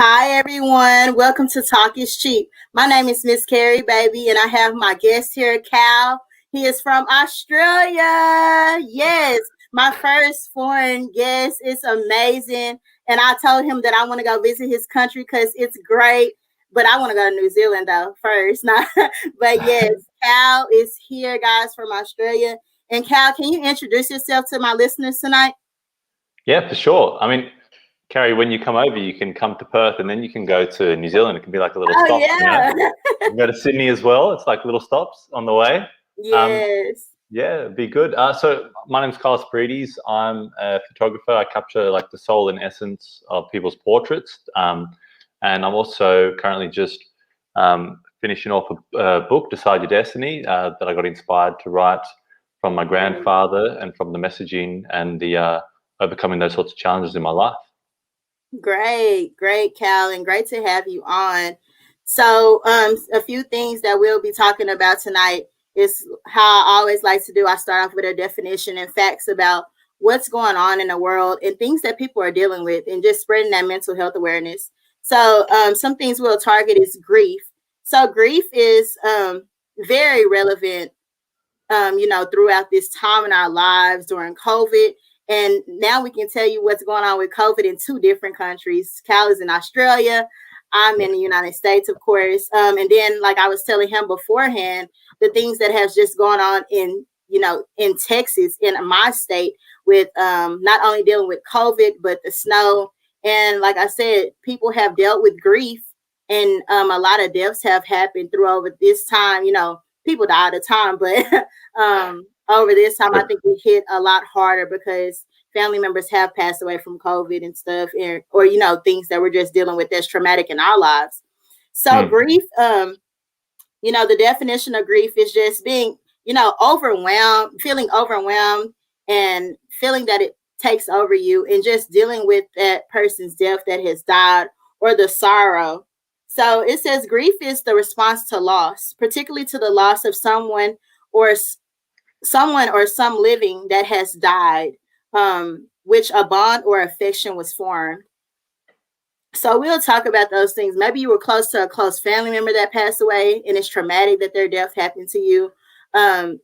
Hi, everyone. Welcome to Talk is Cheap. My name is Miss Carrie, baby, and I have my guest here, Cal. He is from Australia. Yes, my first foreign guest. It's amazing. And I told him that I want to go visit his country because it's great. But I want to go to New Zealand, though, first. But yes, Cal is here, guys, from Australia. And Cal, can you introduce yourself to my listeners tonight? Yeah, for sure. I mean, Carrie, when you come over, you can come to Perth and then you can go to New Zealand. It can be like a little stop, Yeah. You can go to Sydney as well. It's like little stops on the way. Yes. Yeah, it'd be good. So my name's Kyle Spyrides. I'm a photographer. I capture like the soul and essence of people's portraits. And I'm also currently just finishing off a book, Decide Your Destiny, that I got inspired to write from my grandfather and from the messaging and the overcoming those sorts of challenges in my life. Great, Cal, and great to have you on. So, a few things that we'll be talking about tonight is how I always like to do. I start off with a definition and facts about what's going on in the world and things that people are dealing with, and just spreading that mental health awareness. So, some things we'll target is grief. So, grief is very relevant, throughout this time in our lives during COVID. And now we can tell you what's going on with COVID in two different countries. Cal is in Australia. I'm in the United States, of course. And then, like I was telling him beforehand, the things that have just gone on in Texas, in my state, with not only dealing with COVID, but the snow. And like I said, people have dealt with grief, and a lot of deaths have happened through over this time. People die all the time, but over this time, I think we hit a lot harder because family members have passed away from COVID and stuff, or things that we're just dealing with that's traumatic in our lives. So grief, the definition of grief is just being, overwhelmed, feeling overwhelmed, and feeling that it takes over you, and just dealing with that person's death that has died, or the sorrow. So it says grief is the response to loss, particularly to the loss of someone or some living that has died, which a bond or affection was formed. So we'll talk about those things. Maybe you were close to a close family member that passed away, and it's traumatic that their death happened to you.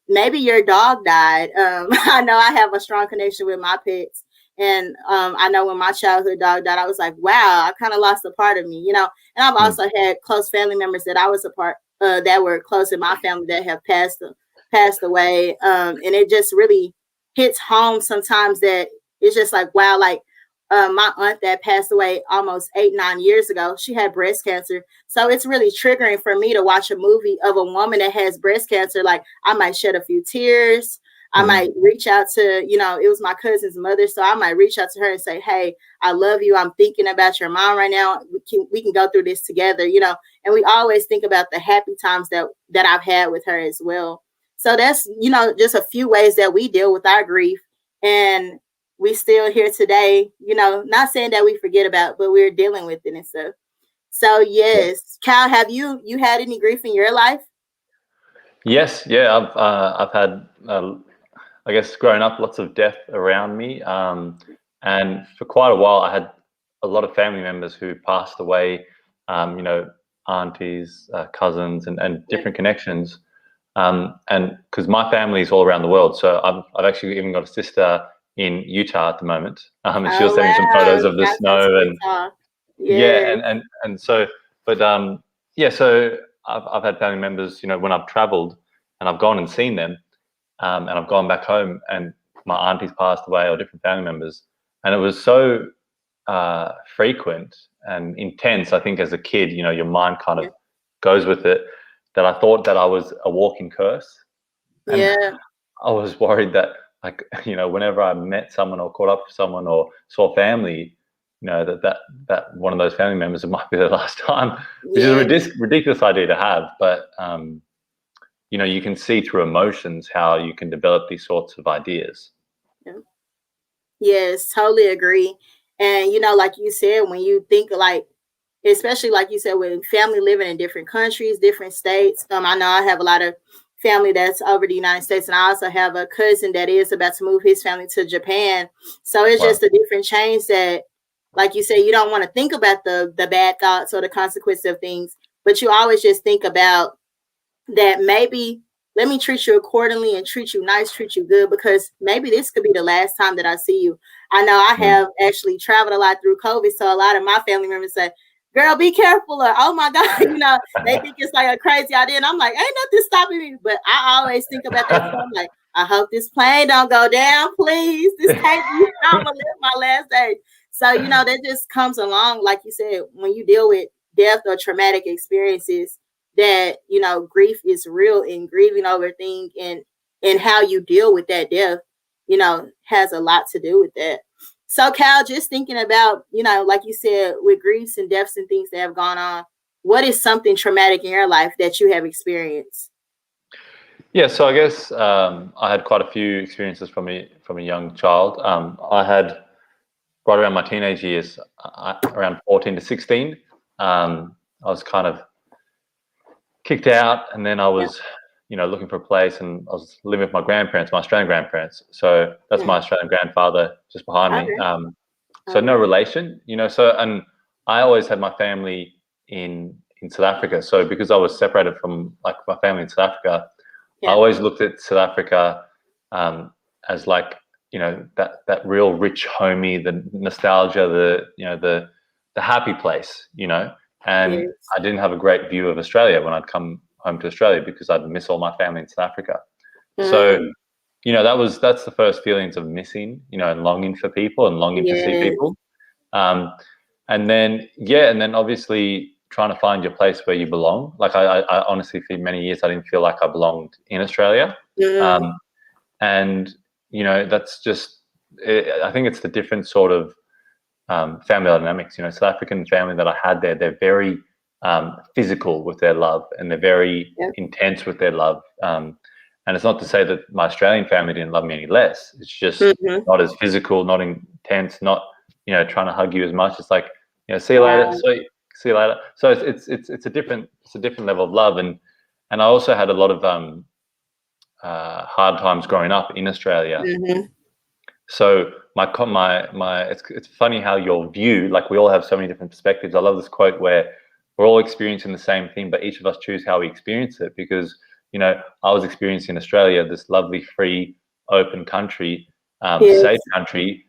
Maybe your dog died. I know I have a strong connection with my pets. And I know when my childhood dog died, I was like, wow, I kind of lost a part of me, And I've also had close family members that I was a part that were close in my family that have passed away. And it just really hits home sometimes that it's just like, wow, like my aunt that passed away almost 8-9 years ago, she had breast cancer. So it's really triggering for me to watch a movie of a woman that has breast cancer. Like, I might shed a few tears. I might reach out to, it was my cousin's mother. So I might reach out to her and say, hey, I love you. I'm thinking about your mom right now. We can go through this together, and we always think about the happy times that I've had with her as well. So that's, just a few ways that we deal with our grief, and we still here today, not saying that we forget about, but we're dealing with it and stuff. So yes, Cal, have you had any grief in your life? Yes. Yeah. I've had, I guess, growing up, lots of death around me. And for quite a while, I had a lot of family members who passed away, aunties, cousins, and different connections. And because my family is all around the world, so I've actually even got a sister in Utah at the moment, and she was sending some photos of the snow, and so, but so I've had family members, when I've traveled and I've gone and seen them, and I've gone back home and my aunties passed away, or different family members, and it was so frequent and intense. I think as a kid, your mind kind of goes with it, that I thought that I was a walking curse. And I was worried that, like, whenever I met someone or caught up with someone or saw family, that one of those family members, it might be their last time, which is a ridiculous idea to have. But, you can see through emotions how you can develop these sorts of ideas. Yes, totally agree. And, like you said, when you think like, especially like you said, with family living in different countries, different states. I know I have a lot of family that's over the United States, and I also have a cousin that is about to move his family to Japan. So it's just a different change that like you said, you don't want to think about the bad thoughts or the consequences of things, but you always just think about that maybe let me treat you accordingly and treat you nice, treat you good, because maybe this could be the last time that I see you. I know I have actually traveled a lot through COVID, so a lot of my family members say, girl, be careful, or oh my God, they think it's like a crazy idea. And I'm like, ain't nothing stopping me. But I always think about that. So I'm like, I hope this plane don't go down, please. This can't be, I'm gonna live my last days. So, that just comes along, like you said, when you deal with death or traumatic experiences, that grief is real, and grieving over things and how you deal with that death has a lot to do with that. So Cal, just thinking about like you said, with griefs and deaths and things that have gone on, what is something traumatic in your life that you have experienced? Yeah, so I guess I had quite a few experiences from a young child. I had, right around my teenage years, around 14 to 16, I was kind of kicked out, and then I was, looking for a place, and I was living with my grandparents, my Australian grandparents. So that's my Australian grandfather just behind me. Okay. So no relation, So, and I always had my family in South Africa. So because I was separated from like my family in South Africa, I always looked at South Africa as like, that real rich, homey, the nostalgia, the happy place, And Yes. I didn't have a great view of Australia when I'd come home to Australia, because I'd miss all my family in South Africa. So, that's the first feelings of missing, and longing for people and longing to see people. And then obviously trying to find your place where you belong. Like I honestly, for many years, I didn't feel like I belonged in Australia. And, that's just, I think it's the different sort of family dynamics. South African family that I had there, they're very physical with their love, and they're very intense with their love. And it's not to say that my Australian family didn't love me any less. It's just not as physical, not intense, not trying to hug you as much. It's like, see you later, see you later. So it's a different level of love. And I also had a lot of hard times growing up in Australia. So it's funny how your view, like we all have so many different perspectives. I love this quote where we're all experiencing the same thing, but each of us choose how we experience it. Because I was experiencing Australia, this lovely, free, open country, safe country,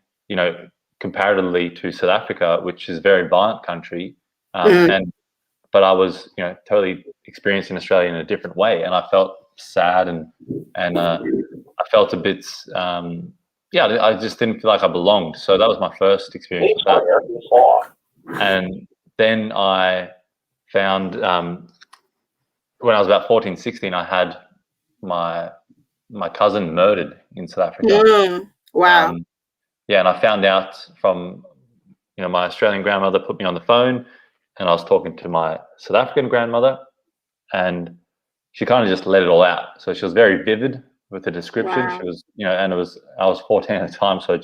comparatively to South Africa, which is a very violent country. But I was, totally experiencing Australia in a different way, and I felt sad and I felt a bit, I just didn't feel like I belonged. So that was my first experience with that. And then I found, when I was about 14, 16, I had my cousin murdered in South Africa. Wow. And I found out from, my Australian grandmother put me on the phone, and I was talking to my South African grandmother, and she kind of just let it all out. So she was very vivid with the description. Wow. She was, and I was 14 at the time, so it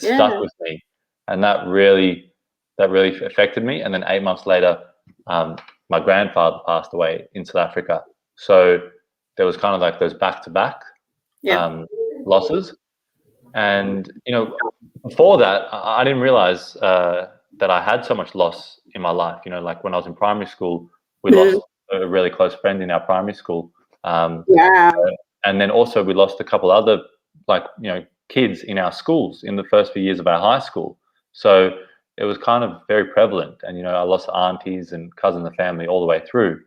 stuck with me, and that really affected me. And then 8 months later, my grandfather passed away in South Africa. So there was kind of like those back-to-back losses. And, before that, I didn't realize that I had so much loss in my life. Like when I was in primary school, we lost a really close friend in our primary school. And then also we lost a couple other, kids in our schools in the first few years of our high school. So it was kind of very prevalent. And, I lost aunties and cousins and family all the way through.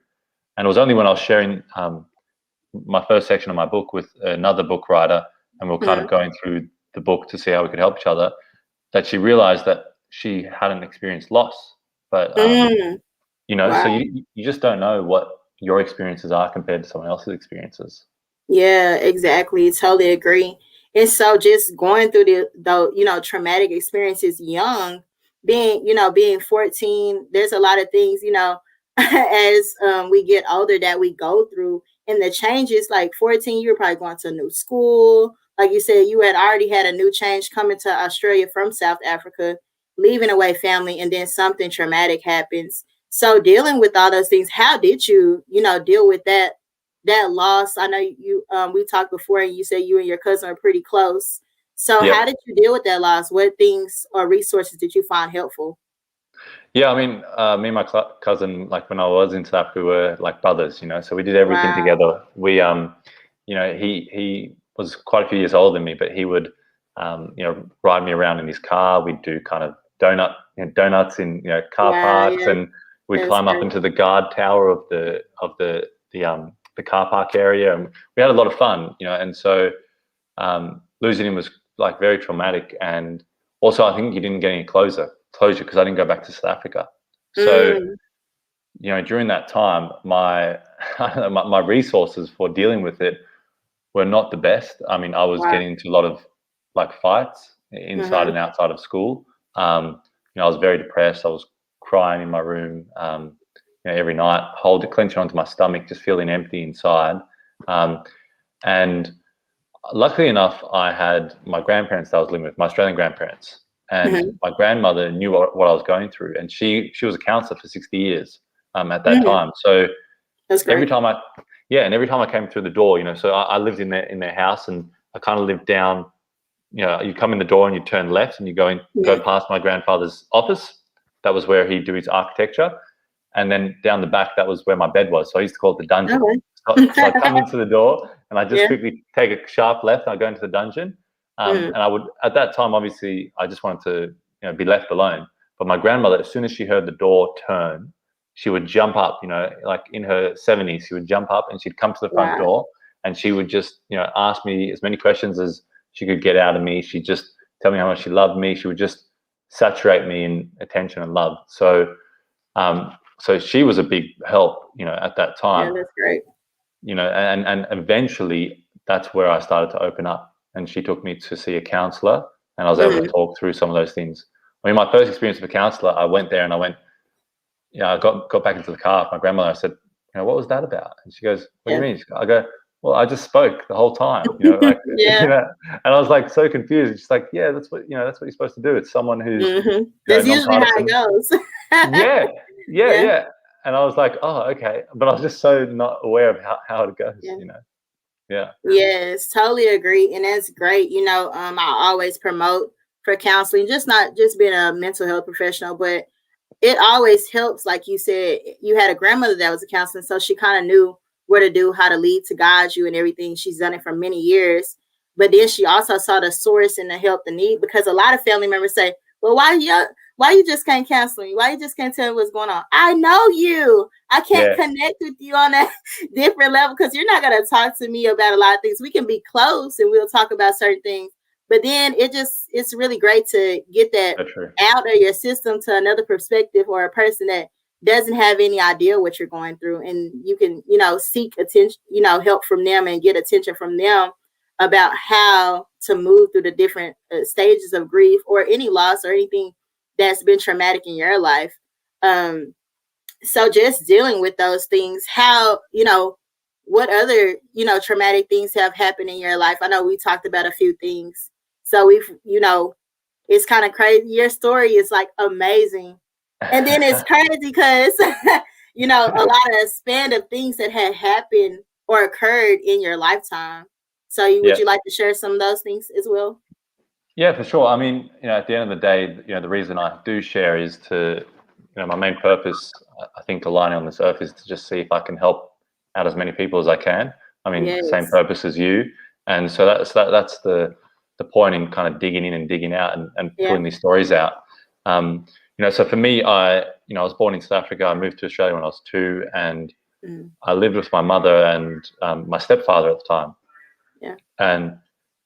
And it was only when I was sharing my first section of my book with another book writer, and we were kind of going through the book to see how we could help each other, that she realized that she hadn't experienced loss. But, so you just don't know what your experiences are compared to someone else's experiences. Yeah, exactly. Totally agree. And so just going through the traumatic experiences young, being 14, there's a lot of things, as we get older that we go through, and the changes. Like 14, you were probably going to a new school. Like you said, you had already had a new change coming to Australia from South Africa, leaving away family, and then something traumatic happens. So dealing with all those things, how did you, deal with that loss? I know you we talked before, and you said you and your cousin are pretty close. So Yep. how did you deal with that loss? What things or resources did you find helpful? Yeah, I mean, me and my cousin, like when I was in South Africa, we were like brothers, so we did everything Wow. together. We, he was quite a few years older than me, but he would, ride me around in his car. We'd do kind of donuts in car Wow. parks, Yeah. and we'd That's climb up great. into the guard tower of the car park area, and we had a lot of fun, and so losing him was like very traumatic, and also I think he didn't get any closure because I didn't go back to South Africa. So Mm, during that time, my my resources for dealing with it were not the best. I mean, I was wow. getting into a lot of like fights inside Mm-hmm. and outside of school. I was very depressed. I was crying in my room, every night, clenching onto my stomach, just feeling empty inside. And luckily enough, I had my grandparents that I was living with, my Australian grandparents, and Mm-hmm. my grandmother knew what I was going through, and she was a counsellor for 60 years at that Mm-hmm. time. So That's every great. time every time I came through the door, so I lived in their house, and I kind of lived down. You come in the door and you turn left, and you go Yeah. past my grandfather's office. That was where he'd do his architecture, and then down the back, that was where my bed was. So I used to call it the dungeon. So I'd come into the door, and I'd just Yeah. quickly take a sharp left, and I'd go into the dungeon. Mm-hmm. And I would, at that time, obviously, I just wanted to be left alone. But my grandmother, as soon as she heard the door turn, she would jump up, like in her 70s, she would jump up and she'd come to the front Wow. door, and she would just, ask me as many questions as she could get out of me. She'd just tell me how much she loved me. She would just saturate me in attention and love. So she was a big help, at that Yeah, time, that's great. and eventually that's where I started to open up, and she took me to see a counselor, and I was able to Mm-hmm. talk through some of those things. I mean, my first experience with a counselor, I went there and I got back into the car with my grandmother. I said, what was that about? And she goes, what do you Yeah. mean? I go, well, I just spoke the whole time, like, Yeah. and I was like so confused. She's like, yeah, that's what you're supposed to do. It's someone who's, Mm-hmm. That's usually how it non-partisan. goes. Yeah, yeah, Yeah. yeah. And I was like, oh, okay. But I was just so not aware of how it goes, Yeah. Yeah. Yes, totally agree. And that's great. I always promote for counseling, just not just being a mental health professional, but it always helps. Like you said, you had a grandmother that was a counselor, so she kind of knew what to do, how to lead, to guide you and everything. She's done it for many years. But then she also saw the source and the help, the need, because a lot of family members say, well, why you just can't counsel me? Why you just can't tell me what's going on? I know you. I can't Yeah. connect with you on a different level because you're not going to talk to me about a lot of things. We can be close and we'll talk about certain things. But then it's really great to get that So true. out of your system to another perspective or a person that doesn't have any idea what you're going through, and you can seek attention, help from them and get attention from them about how to move through the different stages of grief or any loss or anything that's been traumatic in your life. So just dealing with those things, how what other traumatic things have happened in your life? I know we talked about a few things, so we've it's kind of crazy. Your story is like amazing. And then it's crazy because, a lot of span of things that had happened or occurred in your lifetime. So would Yeah. you like to share some of those things as well? Yeah, for sure. I mean, at the end of the day, the reason I do share is to, my main purpose, I think, aligning on this earth is to just see if I can help out as many people as I can. I mean, same Yes. purpose as you. And so that's the point in kind of digging in and digging out and Yeah. pulling these stories out. So for me, I was born in South Africa. I moved to Australia when I was 2, and I lived with my mother and my stepfather at the time. Yeah. And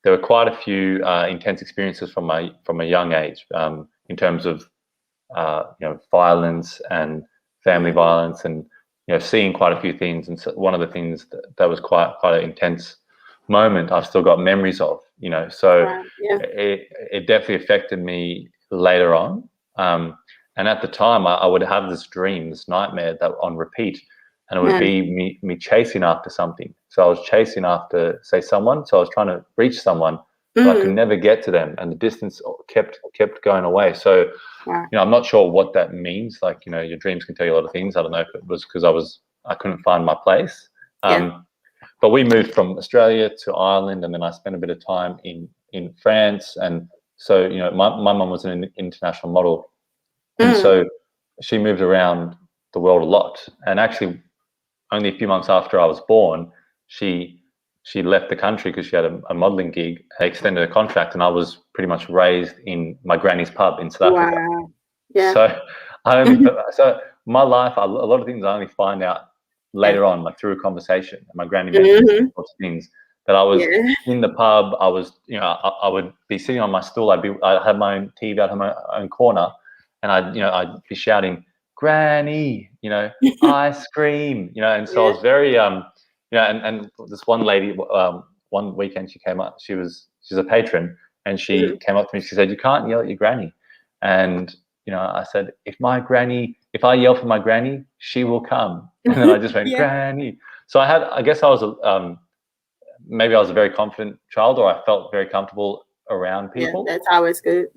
there were quite a few intense experiences from a young age, in terms of violence and family violence, and seeing quite a few things. And so one of the things that was quite an intense moment, I've still got memories of. So Wow. Yeah. it definitely affected me later on. And at the time, I would have this dream, this nightmare that on repeat, and it would be me chasing after something. So I was chasing after, say, someone. So I was trying to reach someone, but I could never get to them, and the distance kept going away. So, Wow. I'm not sure what that means. Like, your dreams can tell you a lot of things. I don't know if it was because I couldn't find my place. Yeah. But we moved from Australia to Ireland, and then I spent a bit of time in in France, and so my mum was an international model, and so she moved around the world a lot. And actually, only a few months after I was born, she left the country because she had a modeling gig, extended a contract, and I was pretty much raised in my granny's pub in South Africa. Wow. Yeah. So so my life, a lot of things I only find out later on, like through a conversation. And my granny mentioned all sorts of things that I was in the pub. I was, I would be sitting on my stool. I had my own TV, I had my own corner, and I'd be shouting, "Granny," ice cream, and so I was very, and this one lady, one weekend she came up, she's a patron, and she came up to me, she said, "You can't yell at your granny." And, I said, if I yell for my granny, she will come. And then I just went, "Granny." So I guess I was, maybe I was a very confident child, or I felt very comfortable around people. Yeah, that's always good.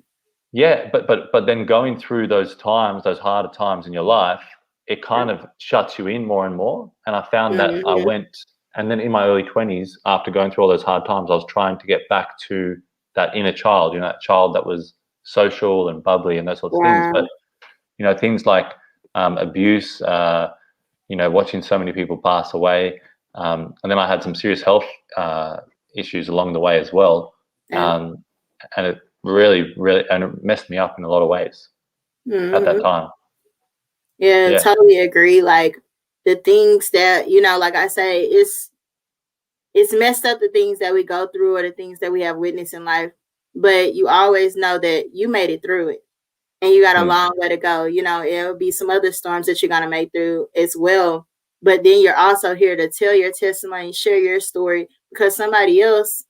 Yeah, but then going through those times, those harder times in your life, it kind of shuts you in more and more. And I found that I went, and then in my early 20s, after going through all those hard times, I was trying to get back to that inner child, that child that was social and bubbly and those sorts of things. But things like abuse, watching so many people pass away, and then I had some serious health issues along the way as well, and it really, and it messed me up in a lot of ways at that time. Yeah, totally agree. Like the things that, like I say, it's messed up, the things that we go through or the things that we have witnessed in life, but you always know that you made it through it and you got a long way to go. It'll be some other storms that you're going to make through as well. But then you're also here to tell your testimony, share your story, because somebody else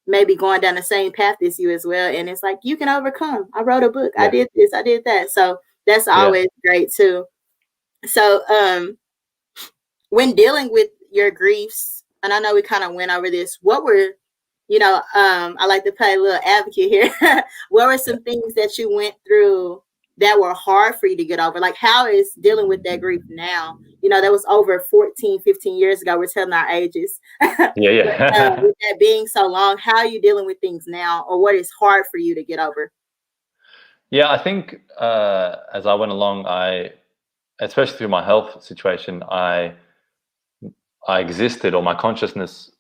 may be going down the same path as you as well. And it's like, you can overcome. I wrote a book. I did this. I did that. So that's always great too. So when dealing with your griefs, and I know we kind of went over this, what were, I like to play a little advocate here. What were some things that you went through that were hard for you to get over? Like, how is dealing with that grief now? That was over 14, 15 years ago. We're telling our ages. But, with that being so long, how are you dealing with things now, or what is hard for you to get over? Yeah, I think as I went along, especially through my health situation, I existed, or my consciousness,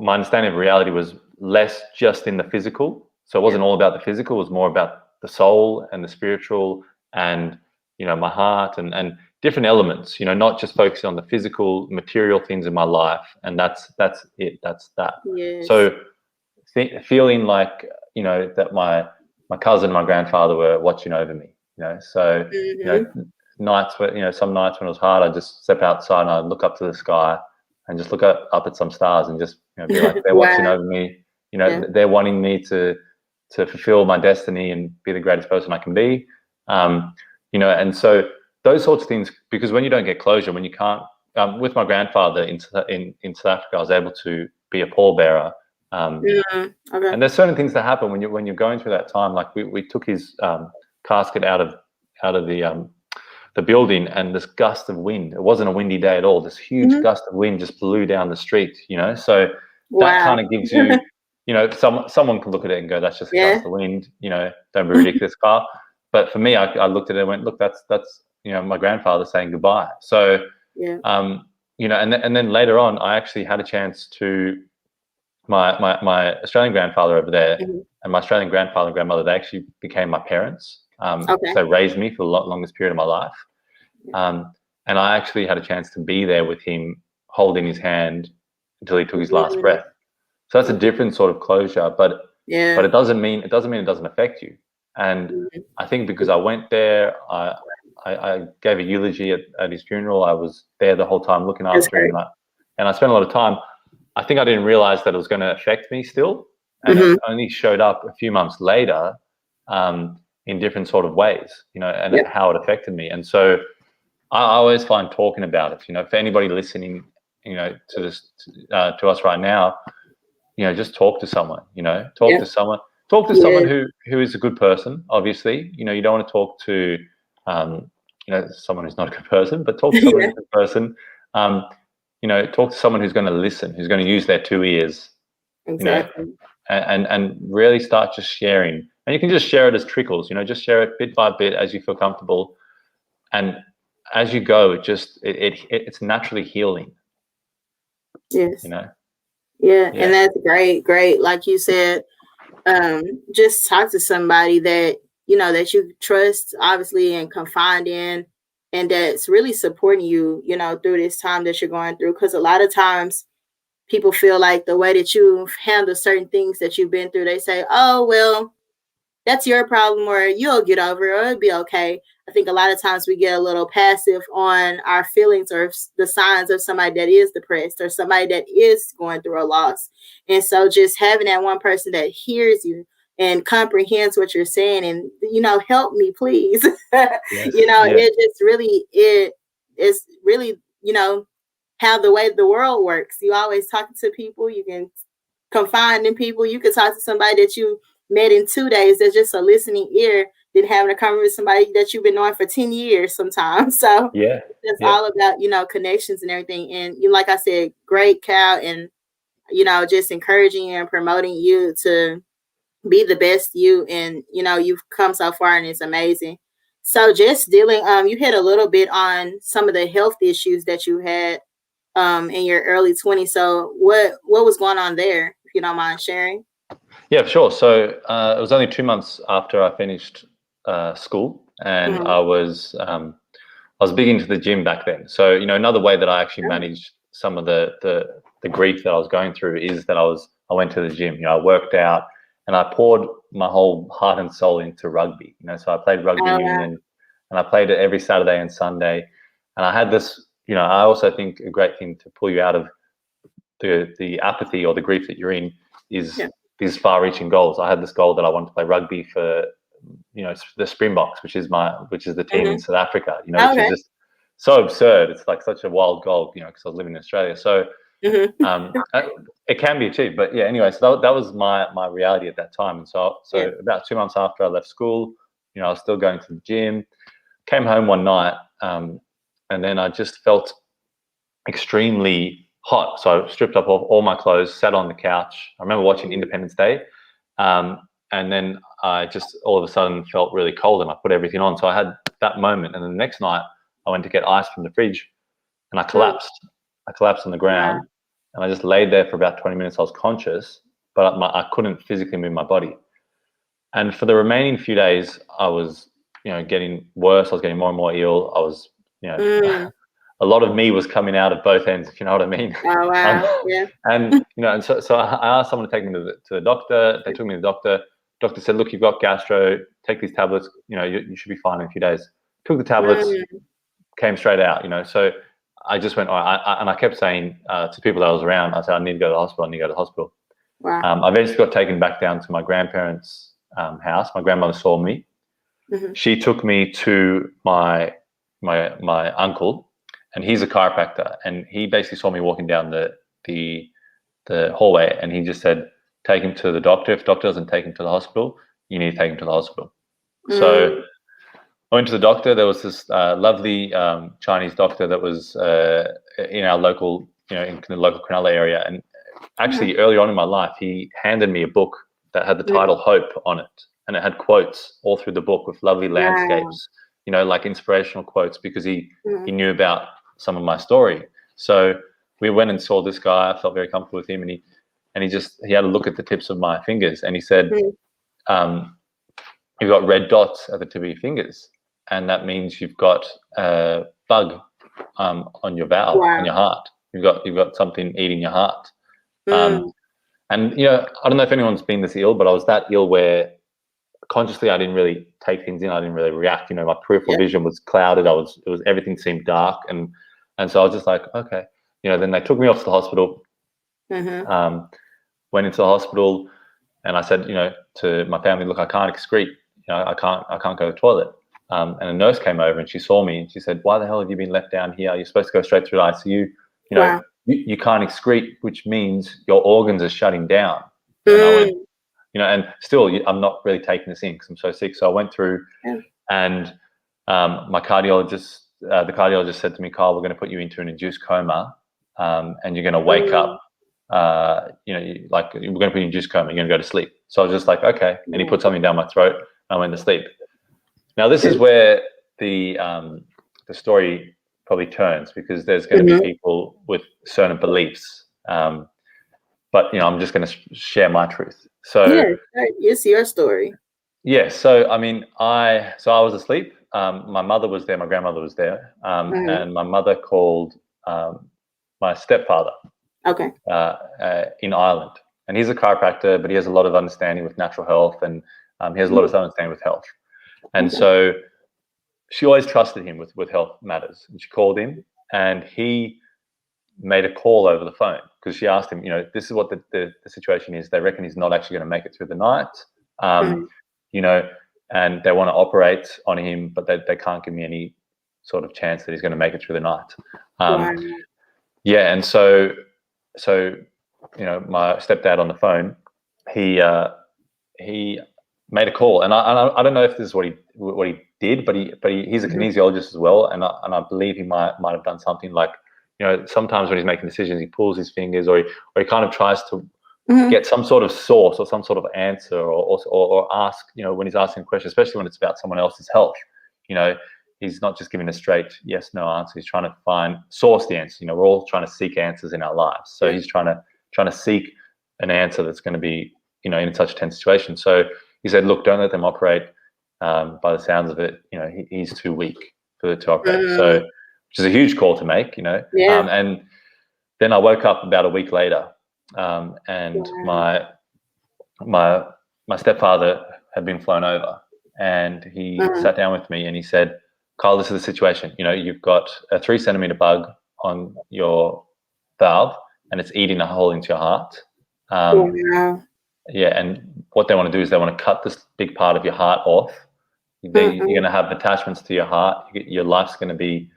my understanding of reality was less just in the physical. So it wasn't all about the physical, it was more about the soul and the spiritual and, my heart and different elements, not just focusing on the physical, material things in my life. And that's it, that's that. Yes. So feeling like, that my cousin and my grandfather were watching over me, so, nights where, some nights when it was hard, I'd just step outside and I'd look up to the sky and just look up at some stars and just be like, they're watching over me, they're wanting me to fulfill my destiny and be the greatest person I can be, and so those sorts of things, because when you don't get closure, when you can't, with my grandfather in South Africa, I was able to be a pallbearer, and there's certain things that happen when you're going through that time. Like we took his casket out of the building, and this gust of wind, it wasn't a windy day at all, this huge gust of wind just blew down the street, so that kind of gives you, someone can look at it and go, that's just a gust of wind, don't be ridiculous, Carl. But for me, I looked at it and went, look, that's my grandfather saying goodbye. So and then later on, I actually had a chance to, my Australian grandfather over there and my Australian grandfather and grandmother, they actually became my parents. So they raised me for the longest period of my life. And I actually had a chance to be there with him, holding his hand until he took his last breath. So that's a different sort of closure, but it doesn't mean it doesn't affect you. And I think because I went there, I gave a eulogy at his funeral. I was there the whole time looking after him, and I spent a lot of time. I think I didn't realize that it was going to affect me still, and it only showed up a few months later in different sort of ways, and how it affected me. And so I always find talking about it, for anybody listening, to this, to us right now, just talk to someone, to someone, someone who is a good person. Obviously, you don't want to talk to, someone who's not a good person, but talk to someone who's a good person. Talk to someone who's going to listen, who's going to use their two ears, exactly. and really start just sharing. And you can just share it as trickles, just share it bit by bit as you feel comfortable. And as you go, it's naturally healing. Yes. Yeah. And that's great. Like you said, just talk to somebody that that you trust, obviously, and confide in, and that's really supporting you, through this time that you're going through. Because a lot of times people feel like the way that you handle certain things that you've been through, they say, oh, well, that's your problem, or you'll get over it, or it'll be okay. I think a lot of times we get a little passive on our feelings or the signs of somebody that is depressed or somebody that is going through a loss. And so just having that one person that hears you and comprehends what you're saying and, help me, please. Yes. It just really, it's really, how the way the world works. You always talking to people, you can confide in people. You could talk to somebody that you met in 2 days. There's just a listening ear than having a conversation with somebody that you've been knowing for 10 years sometimes. So it's all about, connections and everything. And like I said, great, Cal, and, just encouraging you and promoting you to be the best you. And, you've come so far and it's amazing. So just dealing, you hit a little bit on some of the health issues that you had in your early 20s. So what was going on there, if you don't mind sharing? Yeah, sure. So it was only 2 months after I finished school, and I was big into the gym back then. So another way that I actually managed some of the grief that I was going through is that I went to the gym. I worked out, and I poured my whole heart and soul into rugby. So I played rugby union, and I played it every Saturday and Sunday. And I had this. I also think a great thing to pull you out of the apathy or the grief that you're in is these far-reaching goals. I had this goal that I wanted to play rugby for, the Springboks, which is the team in South Africa. Which is just so absurd. It's like such a wild goal, because I was living in Australia. So it can be achieved. But yeah, anyway, so that was my reality at that time. And so about 2 months after I left school, I was still going to the gym. Came home one night, and then I just felt extremely hot. So I stripped up all my clothes, sat on the couch. I remember watching Independence Day. And then I just all of a sudden felt really cold, and I put everything on. So I had that moment. And then the next night I went to get ice from the fridge, and I collapsed. I collapsed on the ground, and I just laid there for about 20 minutes. I was conscious, but I couldn't physically move my body. And for the remaining few days, I was, getting worse. I was getting more and more ill. I was, a lot of me was coming out of both ends, if you know what I mean. Oh, wow. And so I asked someone to take me to the doctor. They took me to the doctor. Doctor said, look, you've got gastro, take these tablets, you should be fine in a few days. Took the tablets, came straight out, So I just went, and I kept saying to people that I was around, I said, I need to go to the hospital, I need to go to the hospital. Wow. I eventually got taken back down to my grandparents' house. My grandmother saw me. She took me to my uncle, and he's a chiropractor, and he basically saw me walking down the hallway, and he just said, take him to the doctor. If the doctor doesn't take him to the hospital, you need to take him to the hospital. So I went to the doctor. There was this lovely Chinese doctor that was in our local, in the local Cronulla area. And actually, early on in my life, he handed me a book that had the title Hope on it. And it had quotes all through the book with lovely landscapes, like inspirational quotes, because he knew about some of my story. So we went and saw this guy. I felt very comfortable with him, and he had a look at the tips of my fingers, and he said, you've got red dots at the tip of your fingers, and that means you've got a bug on your valve, on your heart. You've got something eating your heart. And I don't know if anyone's been this ill, but I was that ill where consciously I didn't really take things in. I didn't really react. My peripheral vision was clouded. Everything seemed dark, and so I was just like, okay. Then they took me off to the hospital. Went into the hospital, and I said, to my family, look, I can't excrete. I can't go to the toilet. And a nurse came over, and she saw me, and she said, why the hell have you been left down here? You're supposed to go straight through the ICU. You can't excrete, which means your organs are shutting down. And I went, and still I'm not really taking this in because I'm so sick. So I went through, and my cardiologist, the cardiologist said to me, Kyle, we're going to put you into an induced coma, and you're going to wake up like we're going to put you in juice coma, you're going to go to sleep. So I was just like, okay. And he put something down my throat, and I went to sleep. Now this is where the story probably turns, because there's going to be people with certain beliefs. But I'm just going to share my truth. So it's your story. Yeah. So I mean, I was asleep. My mother was there. My grandmother was there, and my mother called my stepfather. Okay. In Ireland, and he's a chiropractor, but he has a lot of understanding with natural health, and he has a lot of understanding with health. And so she always trusted him with health matters. And she called him, and he made a call over the phone, because she asked him, this is what the situation is. They reckon he's not actually going to make it through the night. And they want to operate on him, but they can't give me any sort of chance that he's going to make it through the night. Yeah, and so my stepdad on the phone, he made a call, and I don't know if this is what he did, but he's a kinesiologist as well, and I believe he might have done something like, sometimes when he's making decisions, he pulls his fingers, or he kind of tries to get some sort of source or some sort of answer, or ask, when he's asking a question, especially when it's about someone else's health, he's not just giving a straight yes, no answer. He's trying to source the answer. We're all trying to seek answers in our lives. So he's trying to seek an answer that's going to be, in such a tense situation. So he said, look, don't let them operate. By the sounds of it, he's too weak to operate. So, which is a huge call to make, and then I woke up about a week later, and my stepfather had been flown over, and he sat down with me, and he said, Kyle, this is the situation. You've got a 3 centimeter bug on your valve, and it's eating a hole into your heart. Yeah, and what they want to do is they want to cut this big part of your heart off. You're going to have attachments to your heart. Your life's going to be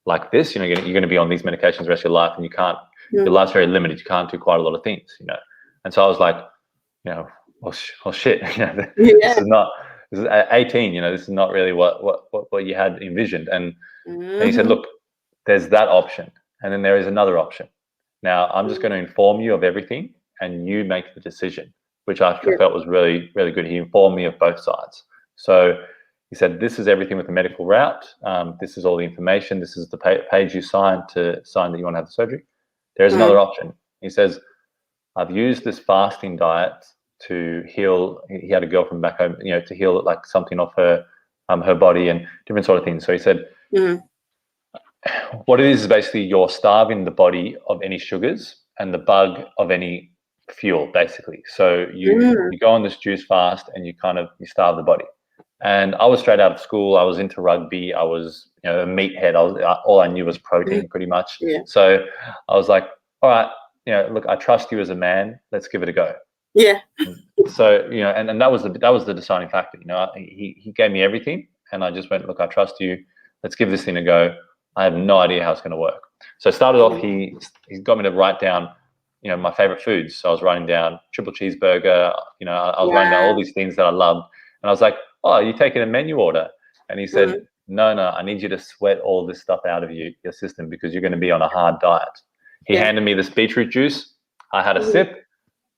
like this. You're going to be on these medications the rest of your life, and you can't. Your life's very limited. You can't do quite a lot of things. And so I was like, well, shit. This is at 18. This is not really what you had envisioned. And he said, look, there's that option, and then there is another option. Now I'm just going to inform you of everything, and you make the decision, which I felt was really, really good. He informed me of both sides. So he said, this is everything with the medical route. This is all the information. This is the page you sign that you want to have the surgery. There's another option. He says, I've used this fasting diet to heal. He had a girlfriend back home, to heal like something off her body and different sort of things. So he said, what it is basically you're starving the body of any sugars and the bug of any fuel, basically. So you go on this juice fast, and you starve the body. And I was straight out of school. I was into rugby. I was, a meathead. All I knew was protein, pretty much. Yeah. So I was like, all right, look, I trust you as a man. Let's give it a go. Yeah. So and that was the deciding factor. He gave me everything, and I just went, look, I trust you. Let's give this thing a go. I have no idea how it's going to work. So I started off. He got me to write down, my favorite foods. So I was writing down triple cheeseburger. I was writing down all these things that I loved, and I was like, oh, you taking a menu order? And he said, no, I need you to sweat all this stuff out of your system, because you're going to be on a hard diet. He handed me this beetroot juice. I had a sip.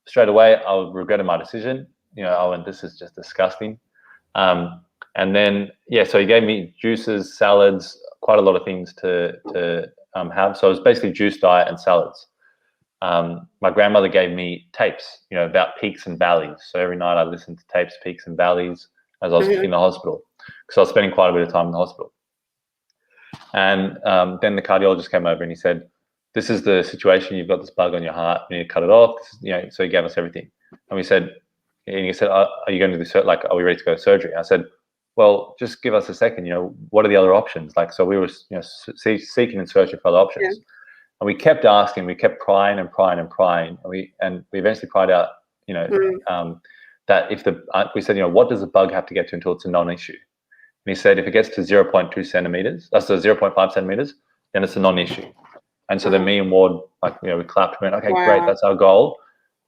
Straight away, I regretted my decision. I went, this is just disgusting. And then, so he gave me juices, salads, quite a lot of things to have. So it was basically juice diet and salads. My grandmother gave me tapes, about peaks and valleys. So every night I listened to tapes, peaks and valleys, as I was in the hospital, because I was spending quite a bit of time in the hospital. And then the cardiologist came over, and he said, this is the situation. You've got this bug on your heart. You need to cut it off. So he gave us everything. And he said, are you going to do like, are we ready to go to surgery? I said, well, just give us a second. What are the other options? Like, so we were, seeking and searching for other options. Yeah. And we kept asking, we kept prying. And we eventually pried out, that we said, what does the bug have to get to until it's a non-issue? And he said, if it gets to 0.2 centimeters, that's 0.5 centimeters, then it's a non-issue. And so then me and Ward, we clapped, and went, okay, great, that's our goal.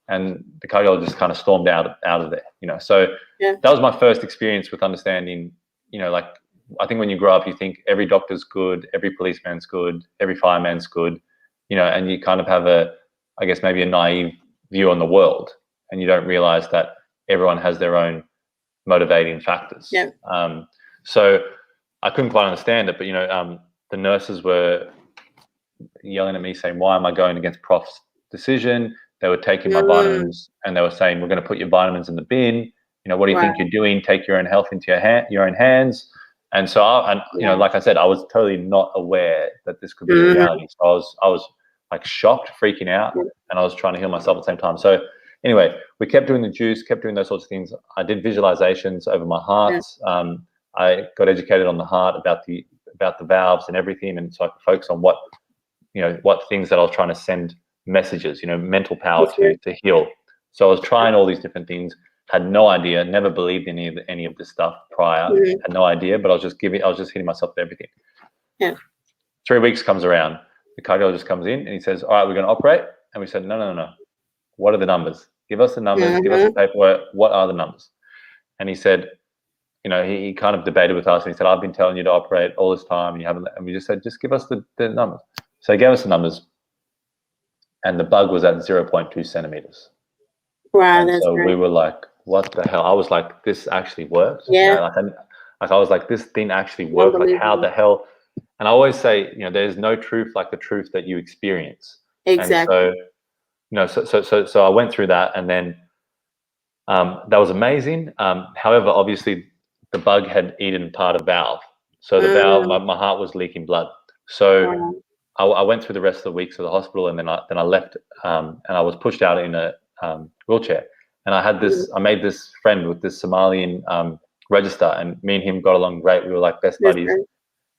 And the cardiologist kind of stormed out of there, So that was my first experience with understanding, I think when you grow up, you think every doctor's good, every policeman's good, every fireman's good, and you kind of have a I guess, maybe a naive view on the world, and you don't realize that everyone has their own motivating factors. Yeah. So I couldn't quite understand it, but the nurses were yelling at me saying, "Why am I going against Prof's decision?" They were taking my vitamins and they were saying, "We're going to put your vitamins in the bin. What do you think you're doing? Take your own health into your own hands." And so, like I said, I was totally not aware that this could be a reality. So I was like shocked, freaking out, and I was trying to heal myself at the same time. So anyway, we kept doing the juice, kept doing those sorts of things. I did visualizations over my heart. I got educated on the heart about the valves and everything, and so I could focus on what things that I was trying to send messages, mental power to heal. So I was trying all these different things. Had no idea, never believed in any of this stuff prior. Had no idea, but I was just hitting myself with everything. Yeah. 3 weeks comes around, the cardiologist comes in and he says, "All right, we're going to operate." And we said, No. What are the numbers? Give us the numbers. Give us the paperwork. What are the numbers? And he said, he kind of debated with us and he said, "I've been telling you to operate all this time and you haven't." And we just said, "Just give us the numbers." So he gave us the numbers, and the bug was at 0.2 centimeters. Wow, and that's so great. we were like, "What the hell?" I was like, "This actually works." Yeah. I was like, "This thing actually worked." Like, how the hell? And I always say, there's no truth like the truth that you experience. Exactly. And so I went through that, and then that was amazing. However, obviously, the bug had eaten part of valve, so the valve, my heart was leaking blood. So I went through the rest of the weeks of the hospital, and then I left, and I was pushed out in a wheelchair. And I made this friend with this Somalian register, and me and him got along great. We were like best buddies.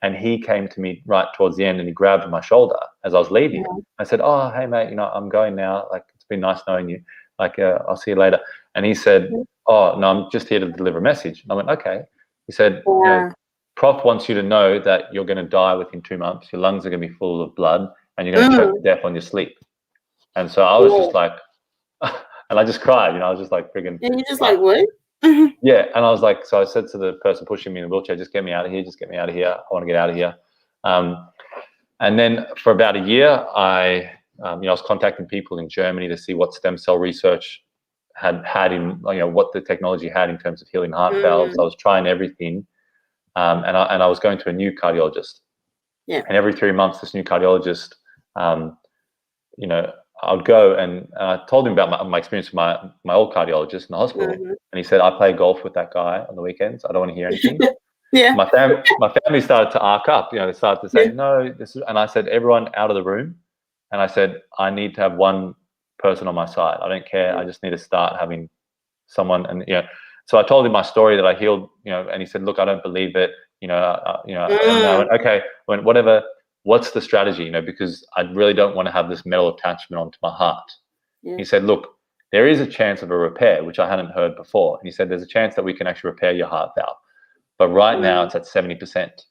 And he came to me right towards the end, and he grabbed my shoulder as I was leaving. I said, "Oh, hey mate, I'm going now. Like, it's been nice knowing you. Like, I'll see you later." And he said, "Oh no, I'm just here to deliver a message." And I went, "Okay." He said, "Prof wants you to know that you're going to die within 2 months. Your lungs are going to be full of blood, and you're going to choke to death on your sleep." And so I was just like, and I just cried. I was just like friggin'. And you're just like, what? Yeah, and I was like, so I said to the person pushing me in the wheelchair, "Just get me out of here. Just get me out of here. I want to get out of here." And then for about a year, I was contacting people in Germany to see what stem cell research had in, what the technology had in terms of healing heart valves. I was trying everything, and I was going to a new cardiologist. Yeah. And every 3 months, this new cardiologist, I would go, and I told him about my experience with my old cardiologist in the hospital, and he said, "I play golf with that guy on the weekends. I don't want to hear anything." My family started to arc up. They started to say, "No, this is," and I said, "Everyone out of the room." And I said, "I need to have one person on my side. I don't care. I just need to start having someone." And so I told him my story that I healed. And he said, "Look, I don't believe it." And I went, "Okay." Whatever. What's the strategy? Because I really don't want to have this metal attachment onto my heart. He said, "Look, there is a chance of a repair," which I hadn't heard before. And he said, "There's a chance that we can actually repair your heart valve, but right now it's at 70%.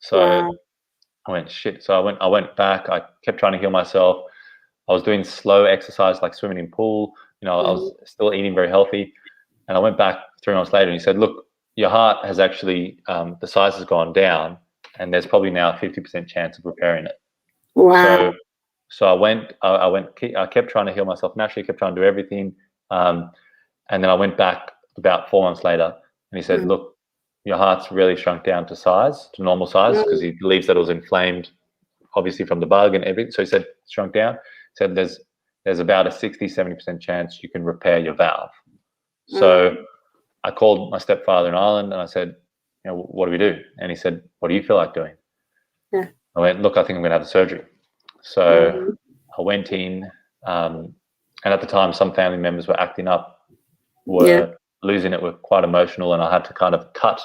So I went, shit. So I went back. I kept trying to heal myself. I was doing slow exercise like swimming in pool. I was still eating very healthy. And I went back 3 months later, and he said, "Look, your heart has actually, the size has gone down, and there's probably now a 50% chance of repairing it." Wow. So I kept trying to heal myself naturally, kept trying to do everything. And then I went back about 4 months later, and he said, "Look, your heart's really shrunk down to normal size," because he believes that it was inflamed, obviously from the bug and everything. So he said, "Shrunk down." He said, there's about a 60-70% chance you can repair your valve." So I called my stepfather in Ireland, and I said, "What do we do?" And he said, "What do you feel like doing?" I went, "Look, I think I'm going to have the surgery." So I went in, and at the time, some family members were acting up, were losing it, were quite emotional, and I had to kind of cut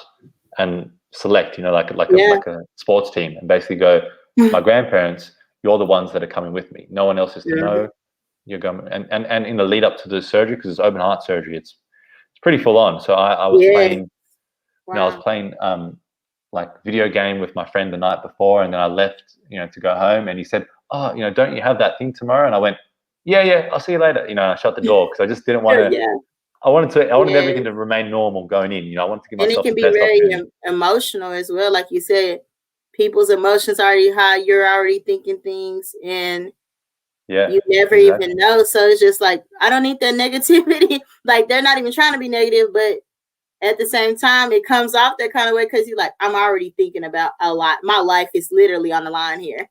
and select, like a sports team, and basically go, "My grandparents, you're the ones that are coming with me. No one else is to know. You're going." And in the lead up to the surgery, because it's open heart surgery, it's pretty full on. So I was playing, I was playing like video game with my friend the night before, and then I left, to go home, and he said, "Oh, don't you have that thing tomorrow?" And I went, yeah, I'll see you later. I shut the door because I just didn't want to. I wanted everything to remain normal going in. I wanted to give myself and it the can best be very opportunity. emotional as well. Like you said, people's emotions are already high. You're already thinking things, and Yeah, You never exactly. even know. So it's just like, I don't need that negativity. Like, they're not even trying to be negative, but at the same time, it comes off that kind of way because you're like, I'm already thinking about a lot. My life is literally on the line here.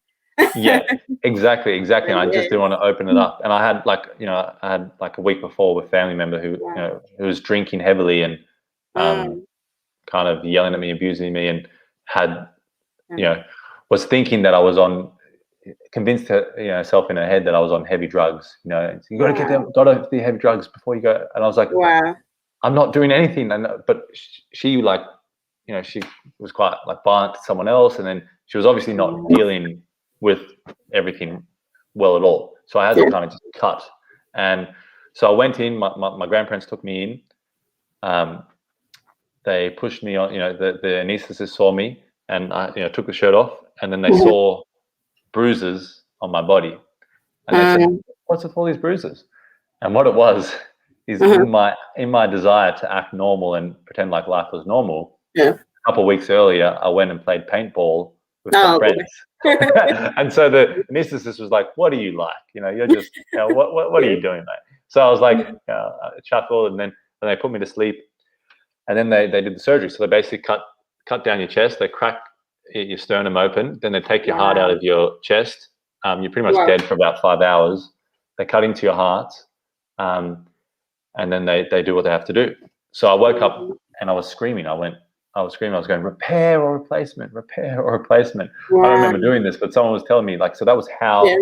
Yeah, exactly. And I just Yes. didn't want to open it up. And I had like a week before with a family member who, Wow. who was drinking heavily and um, Mm, kind of yelling at me, abusing me, and had, you mm. know, was thinking that I was on, convinced her, herself in her head that I was on heavy drugs. You got to get Wow. them, got off the heavy drugs before you go. And I was like, Wow. I'm not doing anything. And but she like, she was quite like violent to someone else, and then she was obviously not Mm. dealing with everything well at all. So I had to Yeah. kind of just cut. And so I went in. My grandparents took me in. They pushed me on. The anaesthetist saw me, and I took the shirt off, and then they Mhm. saw bruises on my body, and they said, Mm. "What's with all these bruises?" And what it was is Mhm. in my desire to act normal and pretend like life was normal. Yeah. A couple of weeks earlier, I went and played paintball with some Oh, friends, boy. and so the anaesthetist was like, "What do you like? You're just, what are Yeah. you doing, mate?" So I was like, Mhm. I chuckled, and then they put me to sleep, and then they did the surgery. So they basically cut down your chest, they crack your sternum open, then they take your heart out Wow. of your chest. You're pretty much Wow. dead for about 5 hours. They cut into your heart, um, and then they do what they have to do. So I woke up Mhm. and I was screaming. I was screaming. I was going, repair or replacement, repair or replacement. I don't Wow. remember doing this, but someone was telling me, like, so that was Yeah.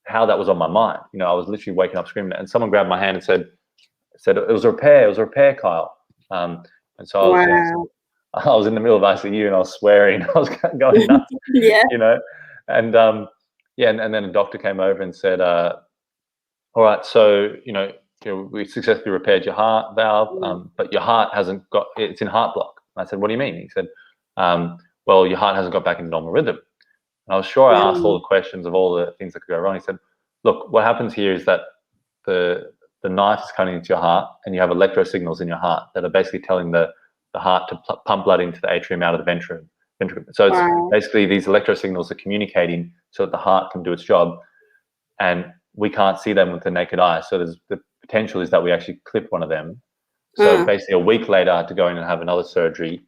how that was on my mind. I was literally waking up screaming, and someone grabbed my hand and said it was a repair. It was a repair, Kyle. And so I was, Wow. I was in the middle of ICU and I was swearing. I was going nuts, Yeah. you know. And yeah, and then a doctor came over and said, all right, so we successfully repaired your heart valve, Mhm. but your heart hasn't got, it's in heart block. And I said, what do you mean? He said, well, your heart hasn't got back into normal rhythm. And I was sure I asked all Mhm. the questions of all the things that could go wrong. He said, look, what happens here is that the knife is cutting into your heart, and you have electro signals in your heart that are basically telling the heart to pump blood into the atrium out of the ventricle. So it's Wow. basically these electro signals are communicating so that the heart can do its job, and we can't see them with the naked eye. So there's the potential is that we actually clip one of them. So Mm. basically, a week later, I had to go in and have another surgery,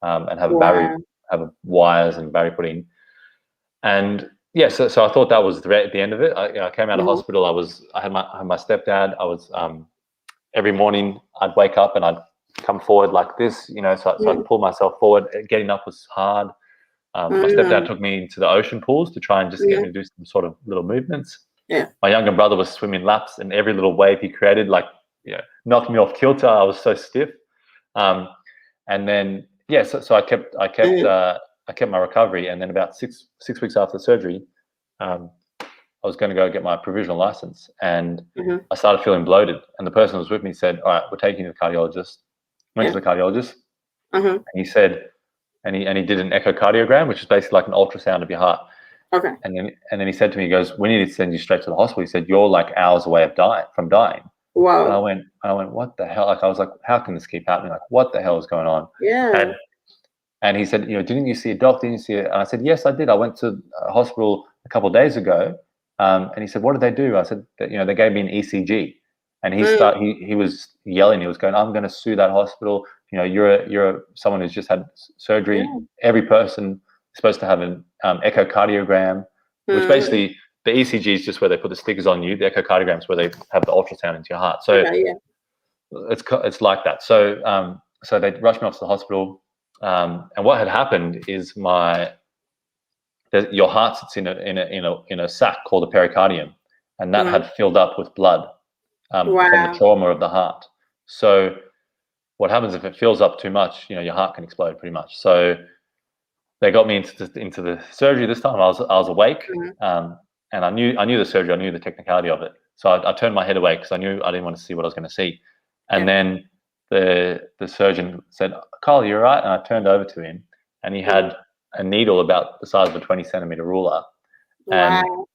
and have Wow. wires and battery put in. And yeah, so I thought that was the end of it. I came out of Mhm. hospital. I had my stepdad. I was every morning I'd wake up and I'd come forward like this, so I'd Mhm. pull myself forward. Getting up was hard. My stepdad Mhm. took me into the ocean pools to try and just get Mhm. me to do some sort of little movements. Yeah. My younger brother was swimming laps, and every little wave he created, like, knocked me off kilter. I was so stiff. Um, and then yeah, so Mhm. I kept my recovery, and then about six weeks after the surgery, um, I was going to go get my provisional license, and Mhm. I started feeling bloated. And the person who was with me said, "All right, we're taking you to the cardiologist." Went to Yeah. the cardiologist, Mhm. and he said, and he did an echocardiogram, which is basically like an ultrasound of your heart. Okay. And then he said to me, he goes, "We need to send you straight to the hospital." He said, "You're like hours away from dying." And Whoa. I went, what the hell? Like, I was like, how can this keep happening? Like, what the hell is going on? Yeah. And he said, didn't you see a doctor? Didn't you see it? And I said, yes, I did. I went to a hospital a couple of days ago. And he said, what did they do? I said, they gave me an ECG. And Mm. he was yelling. He was going, I'm going to sue that hospital. You're someone who's just had surgery. Yeah. Every person is supposed to have an echocardiogram, which Mhm. basically the ECG is just where they put the stickers on you. The echocardiogram is where they have the ultrasound into your heart. So Okay. Yeah. it's like that. So they rushed me off to the hospital, and what had happened is your heart sits in a sac called a pericardium, and that Mhm. had filled up with blood from the Wow. trauma of the heart. So what happens if it fills up too much? Your heart can explode pretty much. So they got me into the surgery this time. I was awake, Mhm. and I knew the surgery. I knew the technicality of it. So I turned my head away because I knew I didn't want to see what I was going to see. And Yeah. then the surgeon said, "Kyle, you're right." And I turned over to him, and he Mhm. had a needle about the size of a 20 centimeter ruler, and Wow.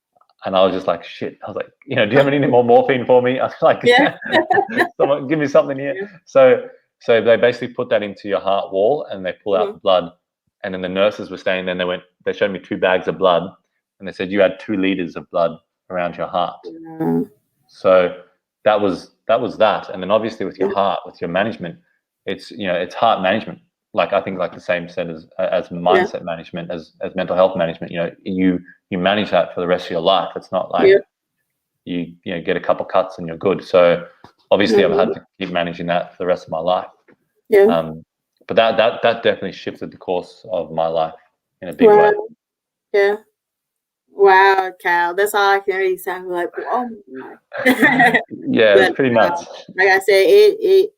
I was just like, "Shit!" I was like, "Do you have any more morphine for me?" I was like, Yeah. "Someone give me something here." Yeah. So they basically put that into your heart wall, and they pull out Mhm. the blood. And then the nurses were staying there, and they showed me 2 bags of blood, and they said, you had 2 liters of blood around your heart. Yeah. So that was that. And then obviously with your heart, with your management, it's it's heart management. Like I think like the same said as mindset management, as mental health management. You manage that for the rest of your life. It's not like you get a couple cuts and you're good. So obviously I've had to keep managing that for the rest of my life. Yeah. But that definitely shifted the course of my life in a big Wow. way. Yeah. Wow, Kyle. That's all I can really sound like. Oh my God. Yeah, But it's pretty nuts. like I said, it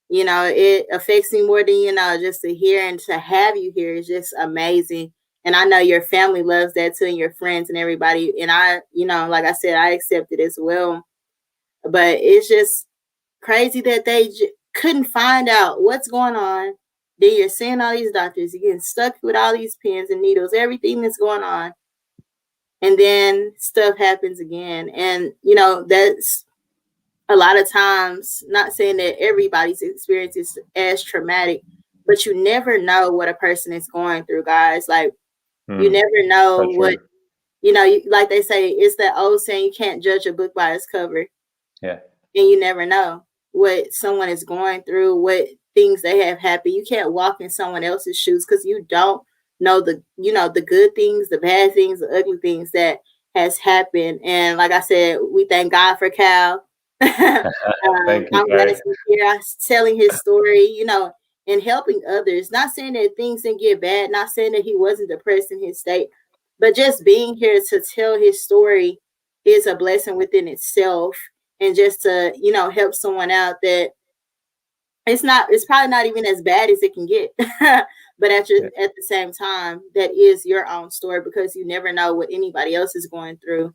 it affects me more than just to hear and to have you here is just amazing. And I know your family loves that too, and your friends and everybody. And I, like I said, I accept it as well. But it's just crazy that they couldn't find out what's going on. Then you're seeing all these doctors, you're getting stuck with all these pins and needles, everything that's going on. And then stuff happens again. And, that's a lot of times, not saying that everybody's experience is as traumatic, but you never know what a person is going through, guys. Like, you never know what, like they say, it's that old saying, you can't judge a book by its cover. Yeah. And you never know what someone is going through, what things they have happened. You can't walk in someone else's shoes because you don't know the good things, the bad things, the ugly things that has happened. And like I said, we thank God for Cal. Thank you, I'm glad he's here telling his story, and helping others. Not saying that things didn't get bad, not saying that he wasn't depressed in his state, but just being here to tell his story is a blessing within itself. And just to, help someone out that it's probably not even as bad as it can get. But at the same time, that is your own story because you never know what anybody else is going through.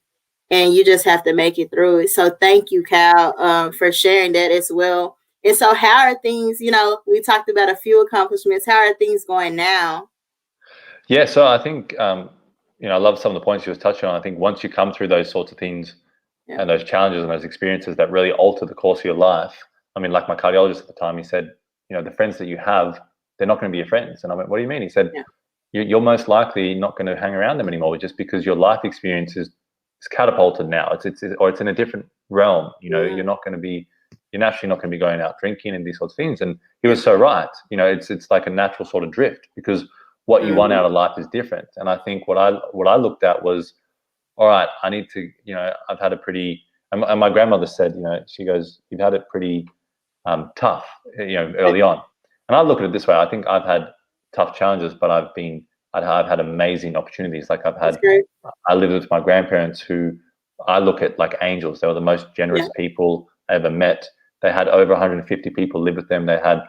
And you just have to make it through it. So thank you, Cal, for sharing that as well. And so how are things, we talked about a few accomplishments. How are things going now? Yeah, so I think, I love some of the points you was touching on. I think once you come through those sorts of things and those challenges and those experiences that really alter the course of your life, I mean, like my cardiologist at the time, he said, the friends that you have, they're not going to be your friends. And I went, what do you mean? He said, you're most likely not going to hang around them anymore just because your life experience is catapulted now. It's in a different realm. You're naturally not going to be going out drinking and these sorts of things. And he was so right. It's like a natural sort of drift because what you want out of life is different. And I think what I looked at was, all right, I need to, I've had a pretty, and my grandmother said, she goes, you've had it pretty tough, early on. And I look at it this way. I think I've had tough challenges, but I've had amazing opportunities. Like I lived with my grandparents who I look at like angels. They were the most generous people I ever met. They had over 150 people live with them. They had,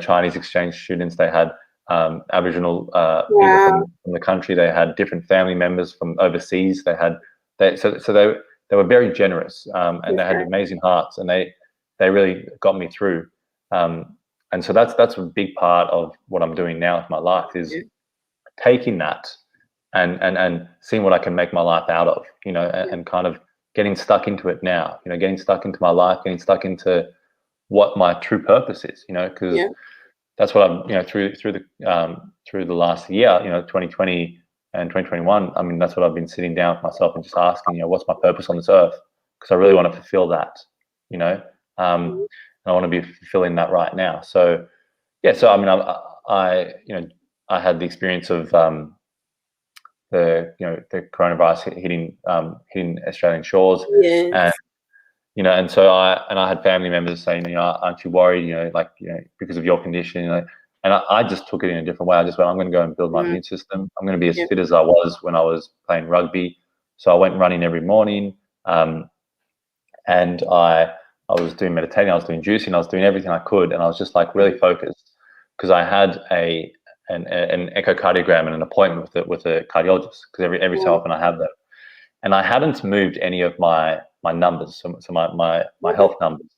Chinese exchange students. They had Aboriginal people from the country. They had different family members from overseas. So they were very generous, and they had amazing hearts, and they really got me through. And so that's a big part of what I'm doing now with my life is taking that and seeing what I can make my life out of, and kind of getting stuck into it now, getting stuck into my life, getting stuck into what my true purpose is, because that's what I'm, through the last year, 2020 and 2021. I mean, that's what I've been sitting down with myself and just asking, what's my purpose on this earth? Because I really want to fulfill that, and I want to be fulfilling that right now. So, yeah. So I mean, I had the experience of the coronavirus hitting Australian shores, and so I had family members saying, aren't you worried, because of your condition, and I just took it in a different way. I just went, I'm going to go and build my immune system. I'm going to be as fit as I was when I was playing rugby. So I went running every morning, and I was doing meditating, I was doing juicing, I was doing everything I could, and I was just like really focused because I had an echocardiogram and an appointment with a cardiologist because every so often I have that, and I hadn't moved any of my numbers, so my health numbers,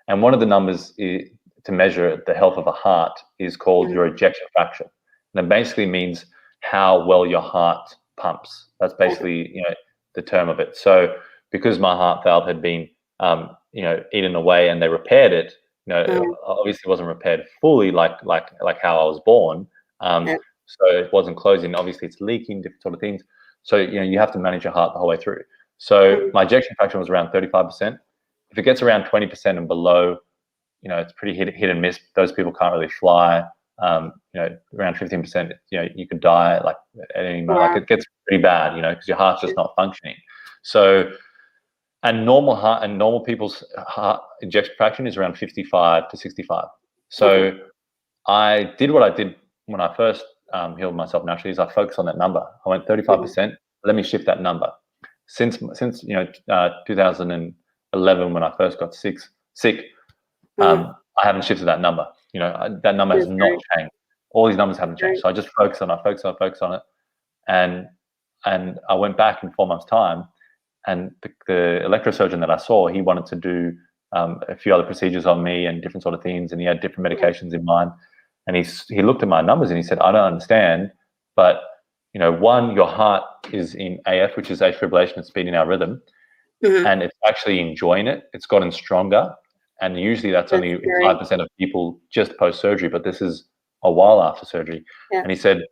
and one of the numbers to measure the health of a heart is called your ejection fraction, and it basically means how well your heart pumps. That's basically the term of it. So because my heart valve had been eaten away and they repaired it, obviously it wasn't repaired fully like how I was born, so it wasn't closing. Obviously it's leaking, different sort of things. So, you have to manage your heart the whole way through. So my ejection fraction was around 35%. If it gets around 20% and below, it's pretty hit and miss. Those people can't really fly. Around 15%, you could die like at any moment. Like it gets pretty bad, because your heart's just not functioning. So, and normal people's heart ejection fraction is around 55 to 65. So I did what I did when I first healed myself naturally is I focused on that number. I went 35%. Let me shift that number. Since 2011 when I first got sick, I haven't shifted that number. That number has not changed. All these numbers haven't changed. So I just focus on it. And I went back in 4 months' time, and the electrosurgeon that I saw, he wanted to do a few other procedures on me and different sort of things, and he had different medications in mind. And he looked at my numbers and he said, I don't understand, but one, your heart is in AF, which is atrial fibrillation, it's beating our rhythm, and it's actually enjoying it. It's gotten stronger, and usually that's only 5% of people just post-surgery, but this is a while after surgery. And he said,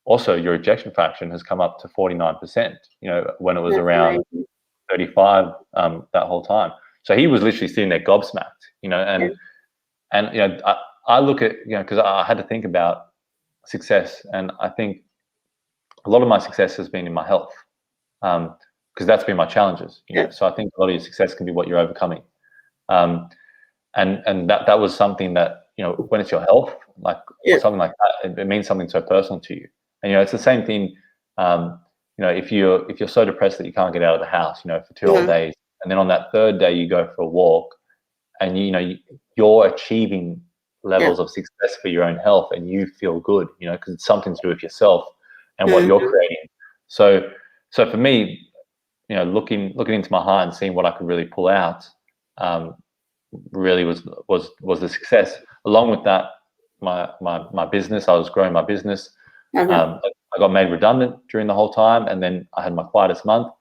also, your ejection fraction has come up to 49%, when it was around 35 that whole time. So he was literally sitting there gobsmacked, and I look at, because I had to think about success, and I think a lot of my success has been in my health, because that's been my challenges. So I think a lot of your success can be what you're overcoming, and that was something that when it's your health, like or something like that, it means something so personal to you. And it's the same thing. If you're so depressed that you can't get out of the house, for 2 whole days, and then on that 3rd day you go for a walk, and you're achieving levels of success for your own health, and you feel good, because it's something to do with yourself and what you're creating. So for me, looking into my heart and seeing what I could really pull out, really was the success. Along with that, my business, I was growing my business. I got made redundant during the whole time, and then I had my quietest month,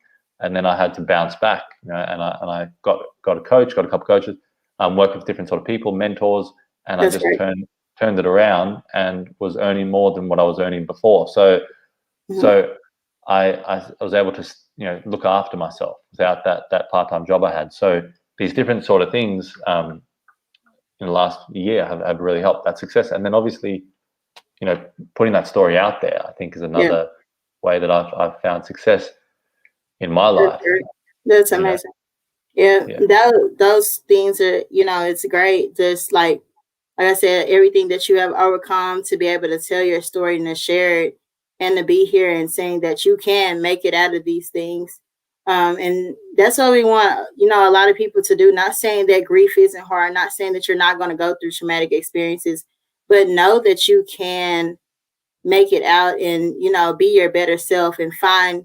and then I had to bounce back. And I got a coach, got a couple of coaches, worked with different sort of people, mentors, and I just turned it around and was earning more than what I was earning before. So I was able to look after myself without that part-time job I had. So these different sort of things in the last year have really helped that success. And then obviously, putting that story out there, I think, is another way that I've found success in my life. That's amazing. Those things are, it's great. Just like I said, everything that you have overcome, to be able to tell your story and to share it, and to be here and saying that you can make it out of these things. And that's what we want, a lot of people to do. Not saying that grief isn't hard, not saying that you're not going to go through traumatic experiences, but know that you can make it out and, be your better self and find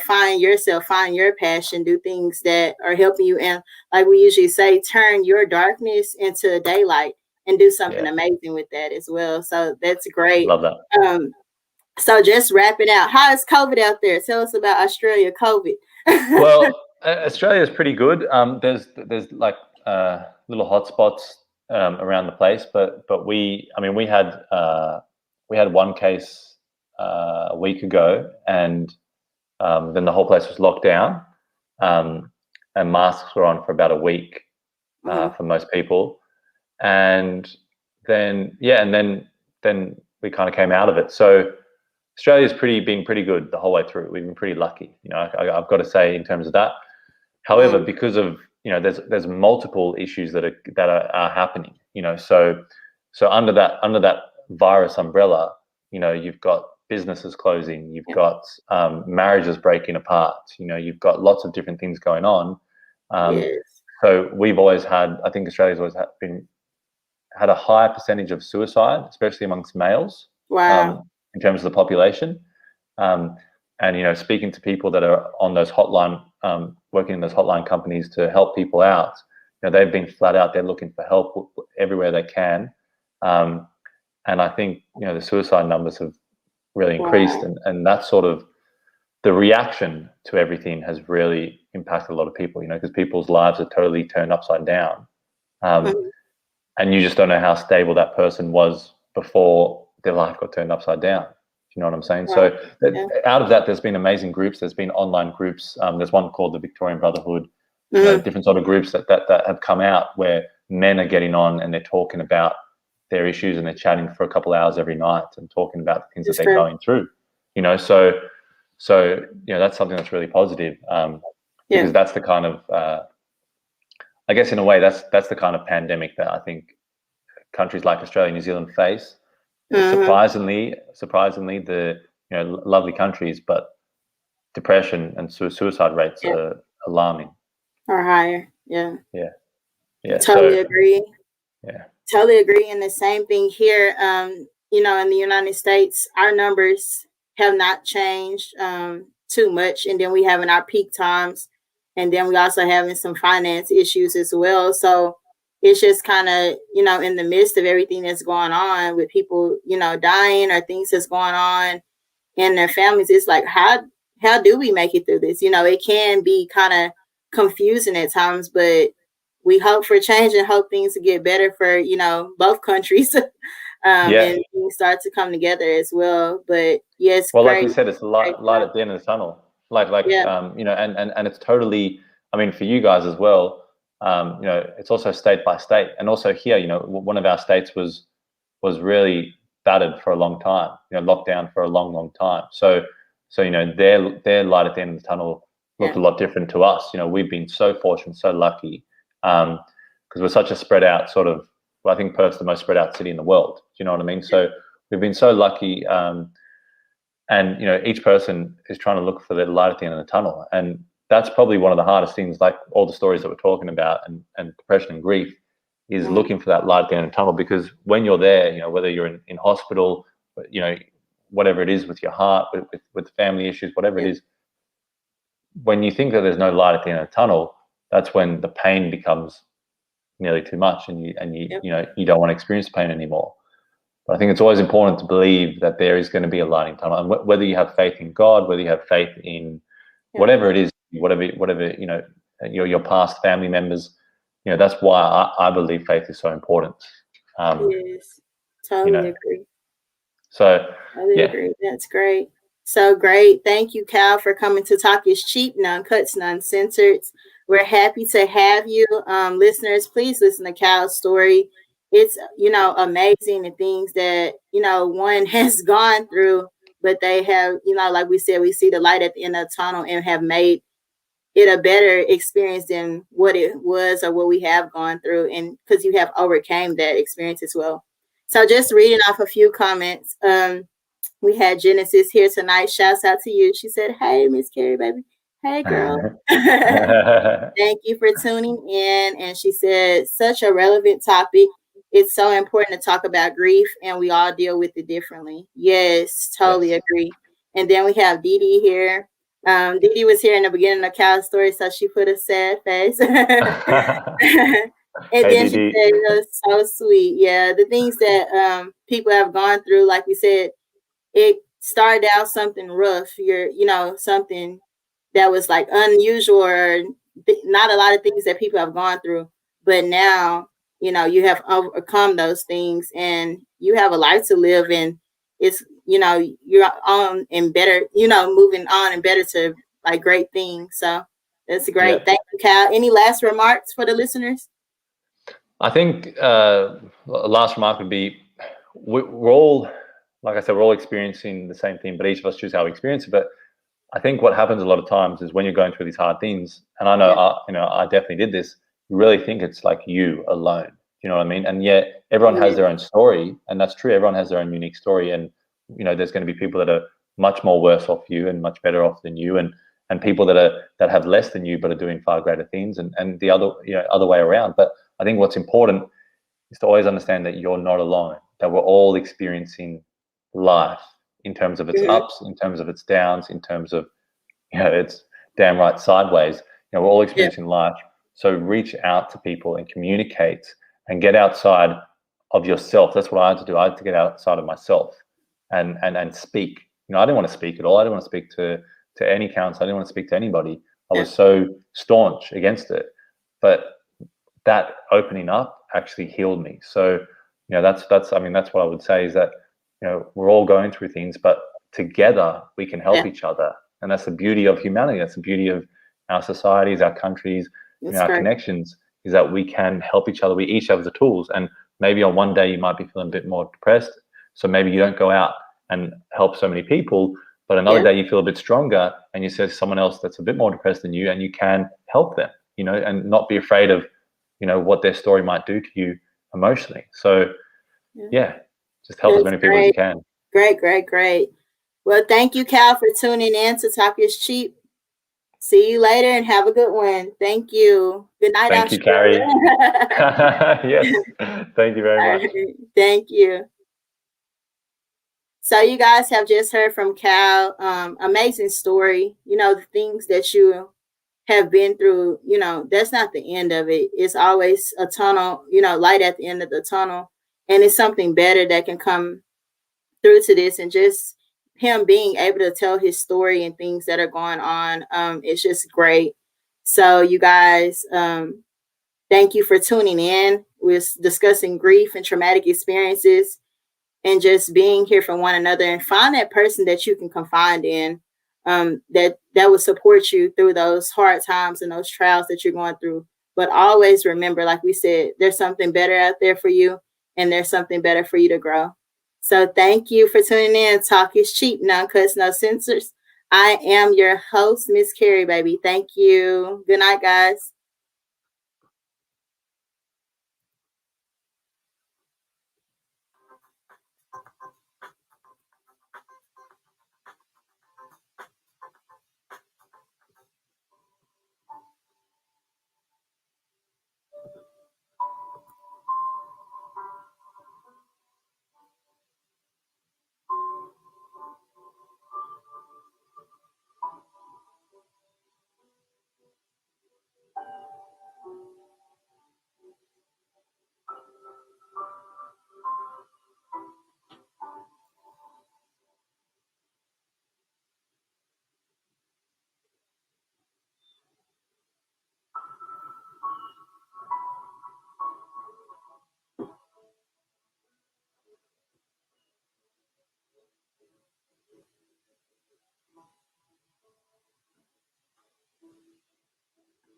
find yourself, find your passion, do things that are helping you. And like we usually say, turn your darkness into daylight and do something amazing with that as well. So that's great. Love that. So just wrapping out, how is COVID out there? Tell us about Australia COVID. Well, Australia is pretty good. There's like little hotspots around the place, but we had one case a week ago, and then the whole place was locked down, and masks were on for about a week for most people, and then we kind of came out of it. So Australia's been pretty good the whole way through. We've been pretty lucky, I've got to say, in terms of that. However, because of there's multiple issues that are happening, so under that virus umbrella, you've got businesses closing, you've got marriages breaking apart, you've got lots of different things going on. So we've always had, I think Australia's always had a high percentage of suicide, especially amongst males. Wow. In terms of the population, and speaking to people that are on those hotline, working in those hotline companies to help people out, they've been flat out. They're looking for help everywhere they can, and I think the suicide numbers have really increased, and that's sort of the reaction to everything has really impacted a lot of people. Because people's lives are totally turned upside down, and you just don't know how stable that person was before their life got turned upside down. You know what I'm saying? Wow. So Yeah. out of that, there's been amazing groups. There's been online groups. There's one called the Victorian Brotherhood. Different sort of groups that have come out where men are getting on and they're talking about their issues and they're chatting for a couple of hours every night and talking about the things that they're going through. So that's something that's really positive, because that's the kind of I guess in a way that's the kind of pandemic that I think countries like Australia, New Zealand face. Surprisingly, the lovely countries, but depression and suicide rates are alarming. Or higher. Yeah. Yeah. Totally agree. Yeah. Totally agree. And the same thing here. In the United States, our numbers have not changed too much. And then we having our peak times. And then we also having some finance issues as well. So it's just kind of, in the midst of everything that's going on with people, dying or things that's going on in their families, it's like, how do we make it through this? It can be kind of confusing at times, but we hope for change and hope things to get better for, both countries. And things start to come together as well. But yes, well, great. Like we said, it's light at the end of the tunnel. And it's totally. I mean, for you guys as well. It's also state by state, and also here, one of our states was really battered for a long time. Locked down for a long, long time. So their light at the end of the tunnel looked a lot different to us. We've been so fortunate, so lucky, because we're such a spread out sort of. Well, I think Perth's the most spread out city in the world. Do you know what I mean? So we've been so lucky, and each person is trying to look for the light at the end of the tunnel, and that's probably one of the hardest things. Like all the stories that we're talking about, and depression and grief, is looking for that light at the end of the tunnel. Because when you're there, whether you're in hospital, whatever it is with your heart, with family issues, whatever it is, when you think that there's no light at the end of the tunnel, that's when the pain becomes nearly too much, and you don't want to experience pain anymore. But I think it's always important to believe that there is going to be a light in the tunnel, and whether you have faith in God, whether you have faith in whatever it is, whatever your past family members, that's why I believe faith is so important. Yes, totally agree. So totally agree. That's great. So great. Thank you, Kyle, for coming to Talk is Cheap, None Cuts, None Censored. We're happy to have you. Listeners, please listen to Kyle's story. It's, amazing the things that, one has gone through, but they have, like we said, we see the light at the end of the tunnel and have made it a better experience than what it was or what we have gone through. And because you have overcame that experience as well. So just reading off a few comments. We had Genesis here tonight. Shouts out to you. She said, "Hey, Miss Carrie, baby. Hey, girl. Thank you for tuning in." And she said, "Such a relevant topic. It's so important to talk about grief, and we all deal with it differently." Yes, totally agree. And then we have Dee Dee here. Dee Dee was here in the beginning of Cal's story, so she put a sad face. And hey, then she said, "It was so sweet." Yeah, the things that people have gone through, like we said, it started out something rough. Something that was like unusual or not a lot of things that people have gone through. But now, you have overcome those things and you have a life to live, and it's, you're on and better, moving on and better to like great things. So that's great. Thank you, Kyle. Any last remarks for the listeners? I think last remark would be we're all, like I said, we're all experiencing the same thing, but each of us choose how we experience it. But I think what happens a lot of times is when you're going through these hard things, and I know, I definitely did this. You really think it's like you alone. You know what I mean? And yet everyone has their own story, and that's true. Everyone has their own unique story, and there's going to be people that are much more worse off you and much better off than you, and people that have less than you but are doing far greater things, and the other way around. But I think what's important is to always understand that you're not alone. That we're all experiencing life in terms of its ups, in terms of its downs, in terms of it's damn right sideways. We're all experiencing life. So reach out to people and communicate and get outside of yourself. That's what I had to do. I had to get outside of myself and speak. I didn't want to speak at all. I didn't want to speak to any counsel. I didn't want to speak to anybody. I was so staunch against it. But that opening up actually healed me. So that's what I would say is that we're all going through things, but together we can help each other. And that's the beauty of humanity. That's the beauty of our societies, our countries, our connections, is that we can help each other. We each have the tools. And maybe on one day you might be feeling a bit more depressed, so maybe you don't go out and help so many people, but another day you feel a bit stronger and you see someone else that's a bit more depressed than you, and you can help them, and not be afraid of, what their story might do to you emotionally. So just help as many people as you can. Great. Well, thank you, Cal, for tuning in to Talk is Cheap. See you later and have a good one. Thank you. Good night. Thank you, Carrie. Yes. Thank you very much. Right. Thank you. So you guys have just heard from Cal. Amazing story. The things that you have been through, that's not the end of it. It's always a tunnel, light at the end of the tunnel. And it's something better that can come through to this. And just him being able to tell his story and things that are going on, it's just great. So you guys, thank you for tuning in. We're discussing grief and traumatic experiences, and just being here for one another, and find that person that you can confide in, that will support you through those hard times and those trials that you're going through. But always remember, like we said, there's something better out there for you, and there's something better for you to grow. So thank you for tuning in. Talk is cheap, no cuts, no censors. I am your host, Miss Carrie, baby. Thank you. Good night, guys.